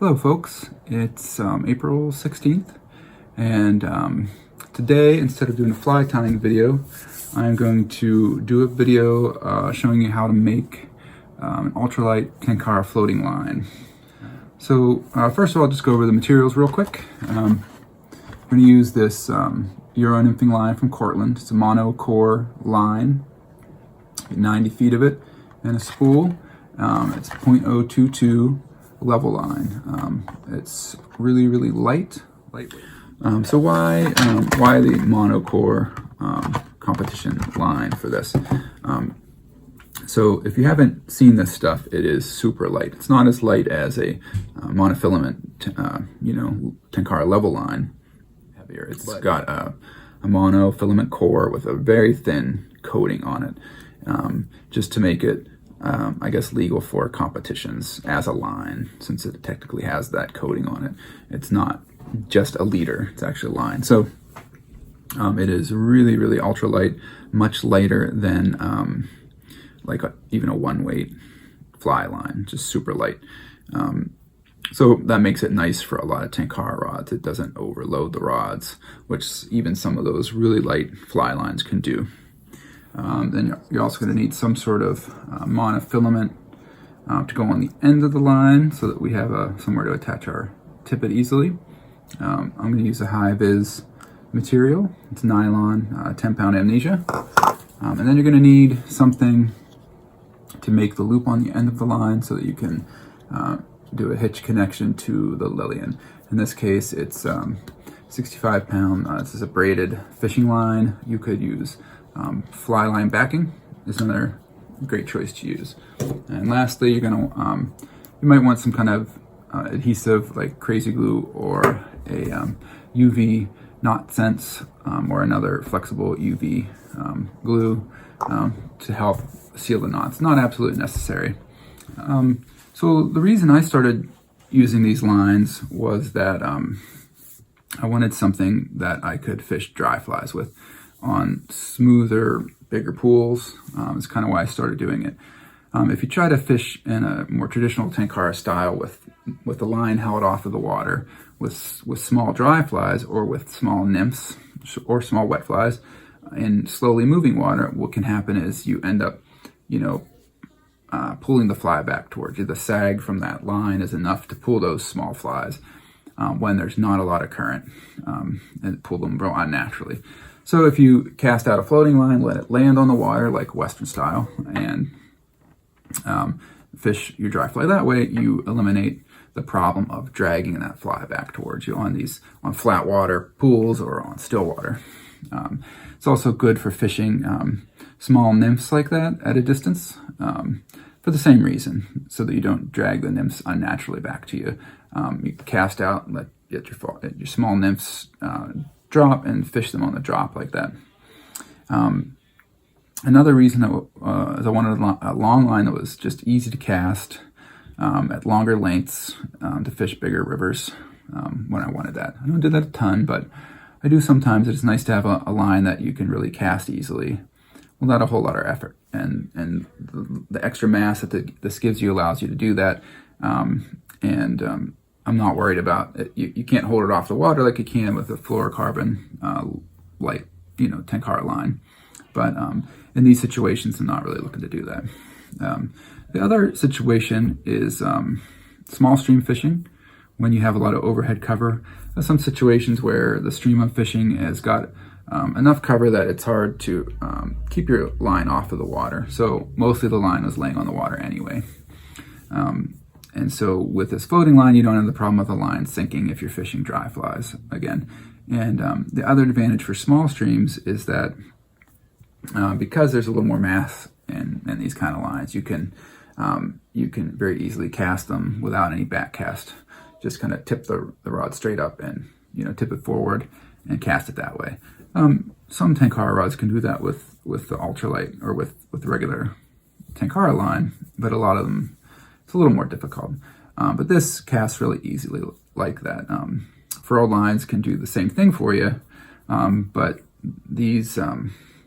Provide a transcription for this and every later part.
Hello folks, it's April 16th and today, instead of doing a fly tying video, I'm going to do a video showing you how to make an ultralight Tenkara floating line. So first of all, I'll just go over the materials real quick. I'm going to use this Euro nymphing line from Cortland. It's a mono-core line, 90 feet of it, and a spool. It's 0.022 level line. It's really lightweight. So why the monocore competition line for this? So if you haven't seen this stuff, it is super light. It's not as light as a monofilament, Tenkara level line. Heavier. It's got a monofilament core with a very thin coating on it, just to make it I guess legal for competitions as a line, since it technically has that coating on it. It's not just a leader, it's actually a line. So it is really ultralight, much lighter than even a one weight fly line, just super light. So that makes it nice for a lot of Tenkara rods. It doesn't overload the rods, which even some of those really light fly lines can do. Then you're also going to need some sort of monofilament to go on the end of the line so that we have somewhere to attach our tippet easily. I'm going to use a high-vis material. It's nylon, 10-pound amnesia. And then you're going to need something to make the loop on the end of the line so that you can do a hitch connection to the Lillian. In this case, it's 65-pound. This is a braided fishing line. You could use fly line backing is another great choice to use. And lastly, you're gonna you might want some kind of adhesive like crazy glue or a UV knot sense or another flexible UV glue to help seal the knots. Not absolutely necessary. So the reason I started using these lines was that I wanted something that I could fish dry flies with on smoother, bigger pools. Is kind of why I started doing it. If you try to fish in a more traditional Tenkara style with the line held off of the water with small dry flies or with small nymphs or small wet flies in slowly moving water, what can happen is you end up, pulling the fly back towards you. The sag from that line is enough to pull those small flies when there's not a lot of current and pull them unnaturally. So if you cast out a floating line, let it land on the water like Western style, and fish your dry fly that way, you eliminate the problem of dragging that fly back towards you on flat water pools or on still water. It's also good for fishing small nymphs like that at a distance for the same reason, so that you don't drag the nymphs unnaturally back to you. You can cast out and let your small nymphs drop and fish them on the drop like that. Another reason is I wanted a long line that was just easy to cast at longer lengths to fish bigger rivers when I wanted that. I don't do that a ton, but I do sometimes. It's nice to have a line that you can really cast easily without a whole lot of effort. And the extra mass that this gives you allows you to do that. I'm not worried about it. You can't hold it off the water like you can with a fluorocarbon light, Tenkara line. But in these situations, I'm not really looking to do that. The other situation is small stream fishing. When you have a lot of overhead cover, there's some situations where the stream of fishing has got enough cover that it's hard to keep your line off of the water. So mostly the line was laying on the water anyway. And so with this floating line, you don't have the problem of the line sinking if you're fishing dry flies again. And the other advantage for small streams is that because there's a little more mass in these kind of lines, you can very easily cast them without any back cast. Just kind of tip the rod straight up and tip it forward and cast it that way. Some Tenkara rods can do that with the ultralight or with the regular Tenkara line, but a lot of them, it's a little more difficult. But this casts really easily like that. Furrowed lines can do the same thing for you, but these,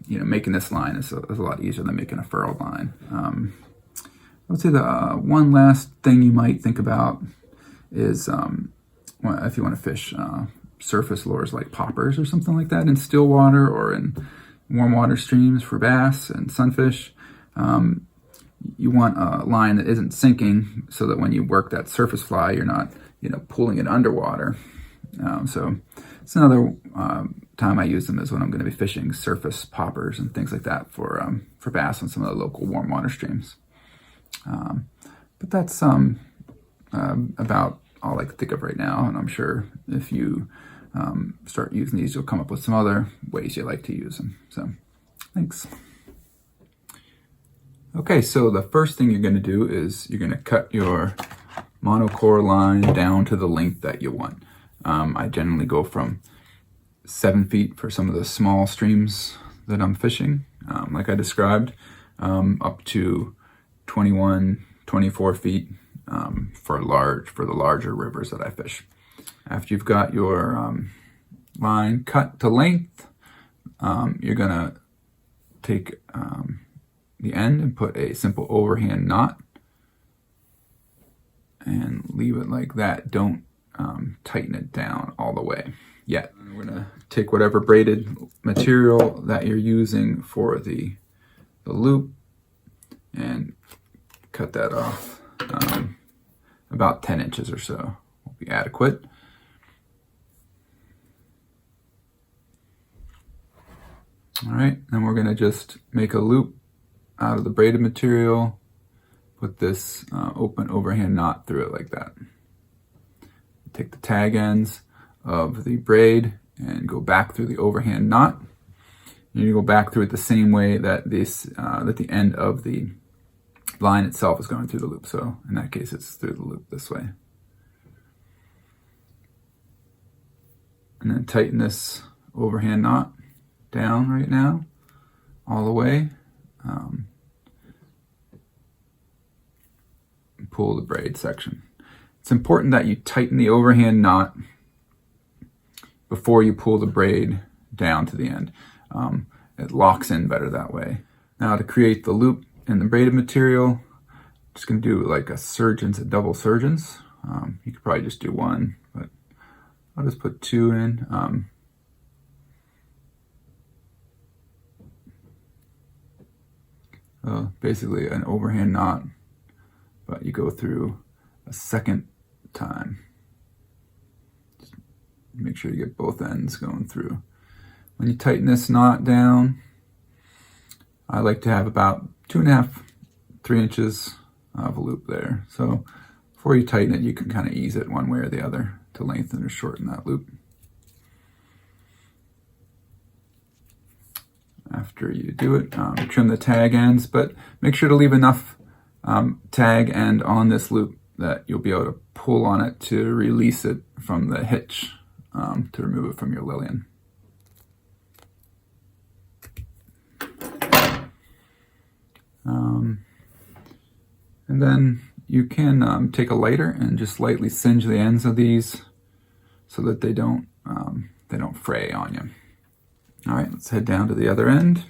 making this line is a lot easier than making a furrowed line. I would say the one last thing you might think about is well, if you want to fish surface lures like poppers or something like that in still water or in warm water streams for bass and sunfish. You want a line that isn't sinking so that when you work that surface fly, you're not, pulling it underwater. So it's another time I use them is when I'm going to be fishing surface poppers and things like that for bass on some of the local warm water streams. But that's about all I can think of right now, and I'm sure if you start using these, you'll come up with some other ways you like to use them. So, thanks. Okay, so the first thing you're going to do is you're going to cut your monocore line down to the length that you want. I generally go from 7 feet for some of the small streams that I'm fishing, like I described, up to 21, 24 feet for the larger rivers that I fish. After you've got your line cut to length, you're gonna take the end and put a simple overhand knot and leave it like that. Don't tighten it down all the way yet. We're gonna take whatever braided material that you're using for the loop and cut that off. About 10 inches or so will be adequate. All right, then we're gonna just make a loop out of the braided material, put this open overhand knot through it like that. Take the tag ends of the braid and go back through the overhand knot. And you go back through it the same way that that the end of the line itself is going through the loop. So in that case, it's through the loop this way. And then tighten this overhand knot down right now, all the way. Pull the braid section. It's important that you tighten the overhand knot before you pull the braid down to the end. It locks in better that way. Now to create the loop in the braided material, I'm just going to do like a double surgeons. You could probably just do one, but I'll just put 2 in. Basically an overhand knot, but you go through a second time. Just make sure you get both ends going through. When you tighten this knot down, I like to have about 2.5, 3 inches of a loop there. So before you tighten it, you can kind of ease it one way or the other to lengthen or shorten that loop. After you do it, trim the tag ends, but make sure to leave enough tag end on this loop that you'll be able to pull on it to release it from the hitch to remove it from your Lillian. And then you can take a lighter and just lightly singe the ends of these so that they don't fray on you. All right, let's head down to the other end.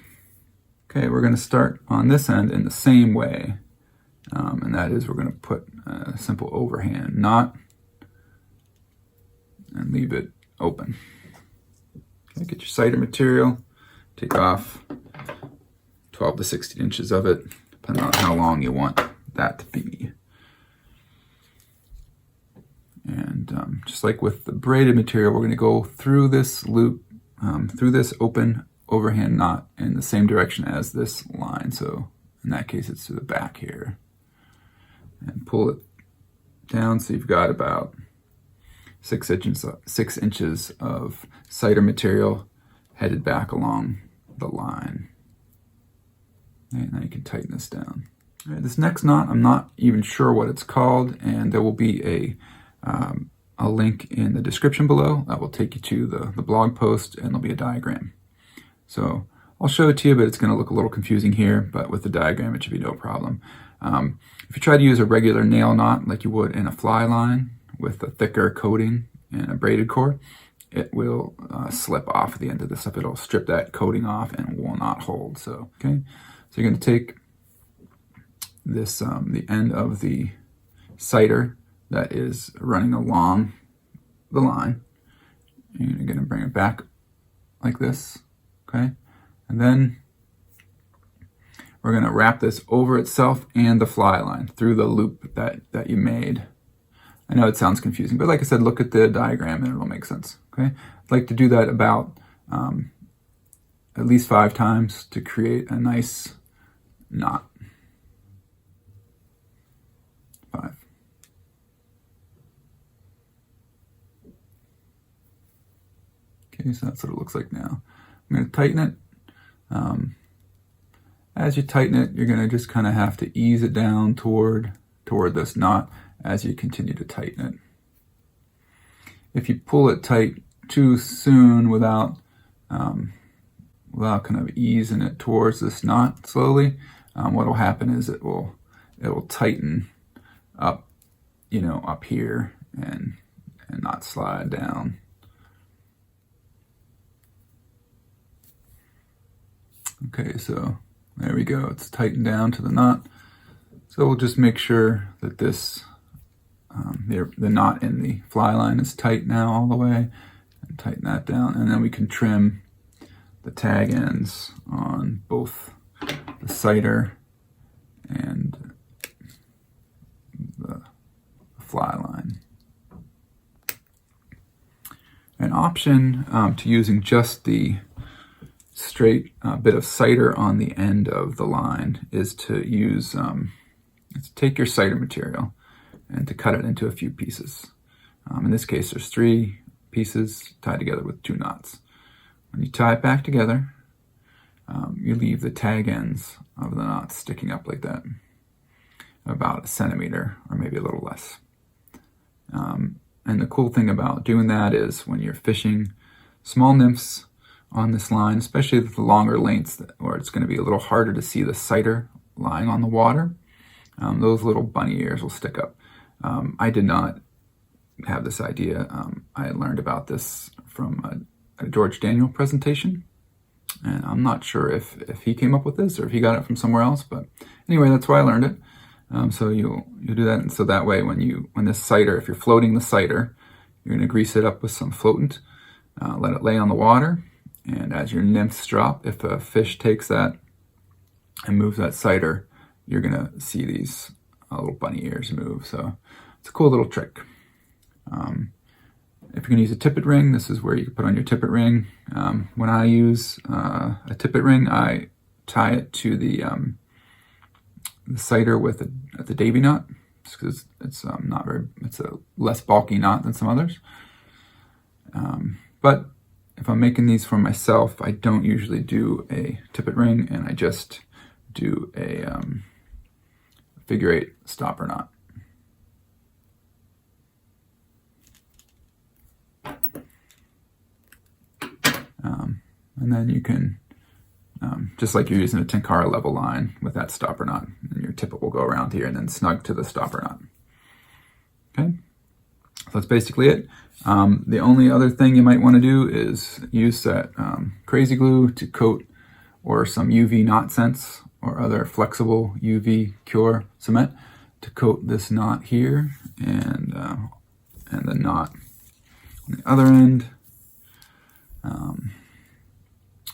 Okay, we're going to start on this end in the same way, and that is we're going to put a simple overhand knot and leave it open. Okay, get your cider material, take off 12 to 16 inches of it, depending on how long you want that to be. And just like with the braided material, we're going to go through this loop, through this open overhand knot in the same direction as this line. So in that case, it's to the back here. And pull it down so you've got about 6 inches of cider material headed back along the line. Okay, now you can tighten this down. All right, this next knot, I'm not even sure what it's called, and there will be a link in the description below that will take you to the blog post, and there'll be a diagram. So I'll show it to you, but it's going to look a little confusing here, but with the diagram it should be no problem. If you try to use a regular nail knot like you would in a fly line with a thicker coating and a braided core, it will slip off at the end of this stuff. It'll strip that coating off and will not hold. So okay, so you're going to take this the end of the cider that is running along the line. And you're going to bring it back like this, okay? And then we're going to wrap this over itself and the fly line through the loop that you made. I know it sounds confusing, but like I said, look at the diagram and it'll make sense, okay? I'd like to do that about at least 5 times to create a nice knot. 5. Okay, so that's what it looks like now. I'm going to tighten it. As you tighten it, you're going to just kind of have to ease it down toward this knot as you continue to tighten it. If you pull it tight too soon without kind of easing it towards this knot slowly, what will happen is it will tighten up, up here and not slide down. Okay, so there we go. It's tightened down to the knot. So we'll just make sure that this, the knot in the fly line is tight now all the way, and tighten that down. And then we can trim the tag ends on both the sighter and the fly line. An option to using just the straight bit of cider on the end of the line is to use, to take your cider material and to cut it into a few pieces. In this case, there's 3 pieces tied together with 2 knots. When you tie it back together, you leave the tag ends of the knots sticking up like that, about 1 centimeter or maybe a little less. And the cool thing about doing that is when you're fishing small nymphs on this line, especially the longer lengths where it's going to be a little harder to see the cider lying on the water, those little bunny ears will stick up. I did not have this idea. I learned about this from a George Daniel presentation, and I'm not sure if he came up with this or if he got it from somewhere else, but anyway, that's why I learned it. So you'll do that, and so that way when this cider, if you're floating the cider, you're going to grease it up with some floatant, let it lay on the water, and as your nymphs drop, if a fish takes that and moves that cider, you're going to see these little bunny ears move. So it's a cool little trick. If you're going to use a tippet ring, this is where you can put on your tippet ring. When I use a tippet ring, I tie it to the cider with the Davy knot, because it's a less bulky knot than some others. But if I'm making these for myself, I don't usually do a tippet ring, and I just do a figure 8 stopper knot. And then you can, just like you're using a Tenkara level line with that stopper knot, and your tippet will go around here and then snug to the stopper knot. Okay, so that's basically it. The only other thing you might want to do is use that crazy glue to coat, or some UV knot sense or other flexible UV cure cement to coat this knot here and the knot on the other end,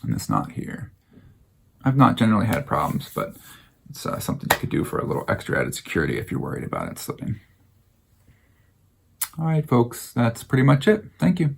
and this knot here. I've not generally had problems, but it's something you could do for a little extra added security if you're worried about it slipping. All right, folks, that's pretty much it. Thank you.